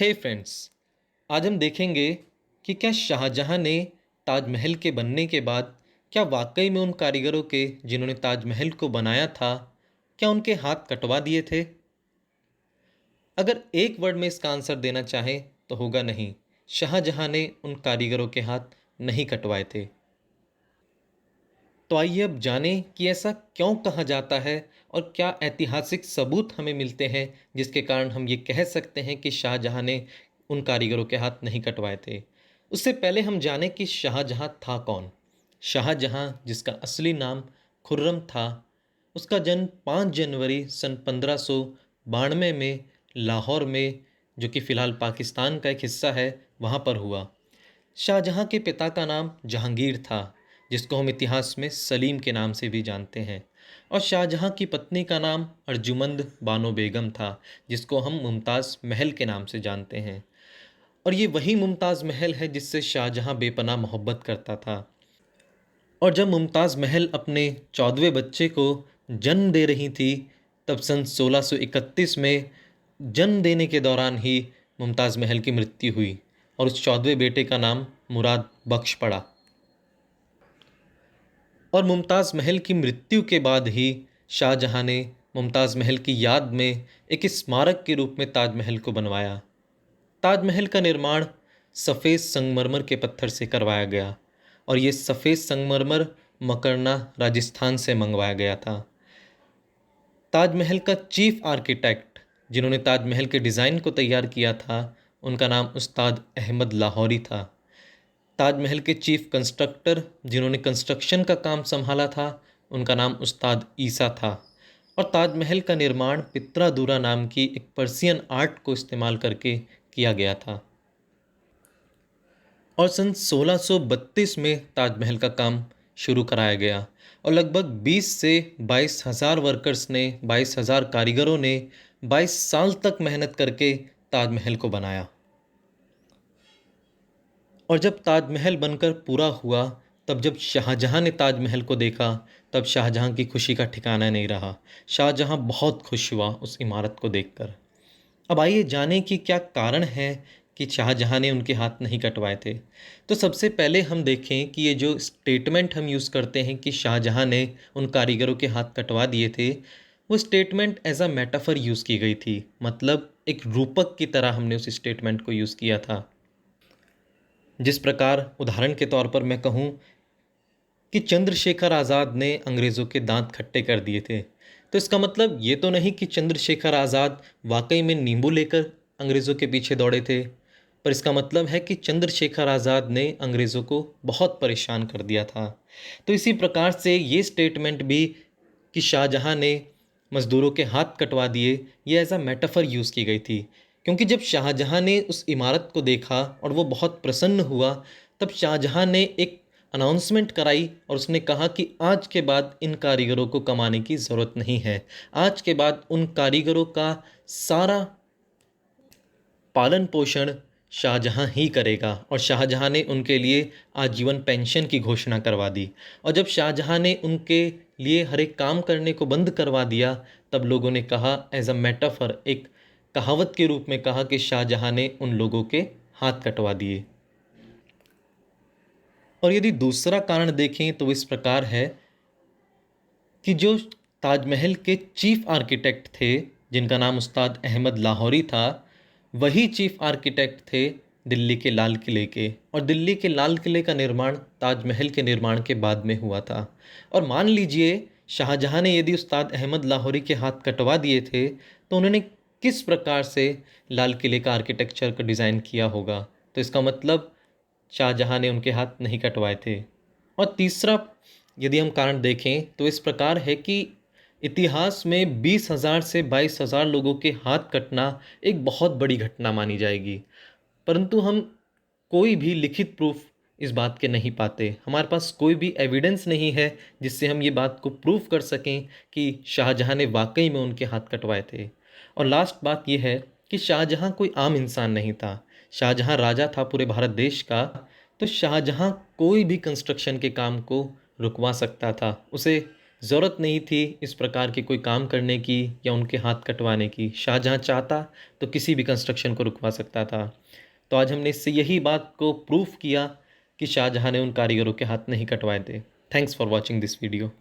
हे friends, आज हम देखेंगे कि क्या शाहजहां ने ताजमहल के बनने के बाद क्या वाकई में उन कारीगरों के जिन्होंने ताजमहल को बनाया था, क्या उनके हाथ कटवा दिए थे। अगर एक वर्ड में इसका आंसर देना चाहें तो होगा नहीं। शाहजहां ने उन कारीगरों के हाथ नहीं कटवाए थे। तो आइए अब जानें कि ऐसा क्यों कहा जाता है और क्या ऐतिहासिक सबूत हमें मिलते हैं जिसके कारण हम ये कह सकते हैं कि शाहजहां ने उन कारीगरों के हाथ नहीं कटवाए थे। उससे पहले हम जानें कि शाहजहां था कौन। शाहजहां, जिसका असली नाम खुर्रम था, उसका जन्म 5 जनवरी सन 1592 में लाहौर में, जो कि फ़िलहाल पाकिस्तान का एक हिस्सा है, वहाँ पर हुआ। शाहजहां के पिता का नाम जहांगीर था, जिसको हम इतिहास में सलीम के नाम से भी जानते हैं। और शाहजहां की पत्नी का नाम अर्जुमंद बानो बेगम था, जिसको हम मुमताज़ महल के नाम से जानते हैं। और ये वही मुमताज़ महल है जिससे शाहजहां बेपनाह मोहब्बत करता था। और जब मुमताज़ महल अपने 14वें बच्चे को जन्म दे रही थी, तब सन 1631 में जन्म देने के दौरान ही मुमताज़ महल की मृत्यु हुई और उस 14वें बेटे का नाम मुराद बख्श पड़ा। और मुमताज़ महल की मृत्यु के बाद ही शाहजहां ने मुमताज़ महल की याद में एक स्मारक के रूप में ताजमहल को बनवाया। ताजमहल का निर्माण सफ़ेद संगमरमर के पत्थर से करवाया गया और ये सफ़ेद संगमरमर मकरना, राजस्थान से मंगवाया गया था। ताजमहल का चीफ आर्किटेक्ट जिन्होंने ताजमहल के डिज़ाइन को तैयार किया था, उनका नाम उस्ताद अहमद लाहौरी था। ताजमहल के चीफ कंस्ट्रक्टर जिन्होंने कंस्ट्रक्शन का काम संभाला था, उनका नाम उस्ताद ईसा था। और ताजमहल का निर्माण पित्रा नाम की एक पर्सियन आर्ट को इस्तेमाल करके किया गया था। और सन 1632 में ताजमहल का काम शुरू कराया गया और लगभग 20 से 22 हज़ार वर्कर्स ने, 22 हज़ार कारीगरों ने 22 साल तक मेहनत करके ताजमहल को बनाया। और जब ताजमहल बनकर पूरा हुआ, तब जब शाहजहां ने ताजमहल को देखा, तब शाहजहां की खुशी का ठिकाना नहीं रहा। शाहजहां बहुत खुश हुआ उस इमारत को देखकर। अब आइए जानें कि क्या कारण है कि शाहजहां ने उनके हाथ नहीं कटवाए थे। तो सबसे पहले हम देखें कि ये जो स्टेटमेंट हम यूज़ करते हैं कि शाहजहां ने उन कारीगरों के हाथ कटवा दिए थे, वो statement as a metaphor use की गई थी। मतलब एक रूपक की तरह हमने उस स्टेटमेंट को यूज़ किया था। जिस प्रकार उदाहरण के तौर पर मैं कहूँ कि चंद्रशेखर आज़ाद ने अंग्रेज़ों के दांत खट्टे कर दिए थे, तो इसका मतलब ये तो नहीं कि चंद्रशेखर आज़ाद वाकई में नींबू लेकर अंग्रेज़ों के पीछे दौड़े थे, पर इसका मतलब है कि चंद्रशेखर आज़ाद ने अंग्रेज़ों को बहुत परेशान कर दिया था। तो इसी प्रकार से ये स्टेटमेंट भी कि शाहजहां ने मज़दूरों के हाथ कटवा दिए, ये एज अ मेटाफर यूज़ की गई थी। क्योंकि जब शाहजहां ने उस इमारत को देखा और वो बहुत प्रसन्न हुआ, तब शाहजहां ने एक अनाउंसमेंट कराई और उसने कहा कि आज के बाद इन कारीगरों को कमाने की ज़रूरत नहीं है। आज के बाद उन कारीगरों का सारा पालन पोषण शाहजहां ही करेगा। और शाहजहां ने उनके लिए आजीवन पेंशन की घोषणा करवा दी। और जब शाहजहां ने उनके लिए हर एक काम करने को बंद करवा दिया, तब लोगों ने कहा एज अ मेटाफर, एक कहावत के रूप में कहा कि शाहजहां ने उन लोगों के हाथ कटवा दिए। और यदि दूसरा कारण देखें तो इस प्रकार है कि जो ताजमहल के चीफ आर्किटेक्ट थे, जिनका नाम उस्ताद अहमद लाहौरी था, वही चीफ आर्किटेक्ट थे दिल्ली के लाल किले के। और दिल्ली के लाल किले का निर्माण ताजमहल के निर्माण के बाद में हुआ था। और मान लीजिए शाहजहां ने यदि उस्ताद अहमद लाहौरी के हाथ कटवा दिए थे, तो उन्होंने किस प्रकार से लाल किले का आर्किटेक्चर का डिज़ाइन किया होगा। तो इसका मतलब शाहजहां ने उनके हाथ नहीं कटवाए थे। और तीसरा यदि हम कारण देखें तो इस प्रकार है कि इतिहास में 20,000 से 22,000 लोगों के हाथ कटना एक बहुत बड़ी घटना मानी जाएगी। परंतु हम कोई भी लिखित प्रूफ इस बात के नहीं पाते। हमारे पास कोई भी एविडेंस नहीं है जिससे हम ये बात को प्रूफ कर सकें कि शाहजहां ने वाकई में उनके हाथ कटवाए थे। और लास्ट बात यह है कि शाहजहां कोई आम इंसान नहीं था। शाहजहां राजा था पूरे भारत देश का। तो शाहजहां कोई भी कंस्ट्रक्शन के काम को रुकवा सकता था, उसे ज़रूरत नहीं थी इस प्रकार के कोई काम करने की या उनके हाथ कटवाने की। शाहजहाँ चाहता तो किसी भी कंस्ट्रक्शन को रुकवा सकता था। तो आज हमने इससे यही बात को प्रूफ किया कि शाहजहाँ ने उन कारीगरों के हाथ नहीं कटवाए थे। Thanks for watching this video.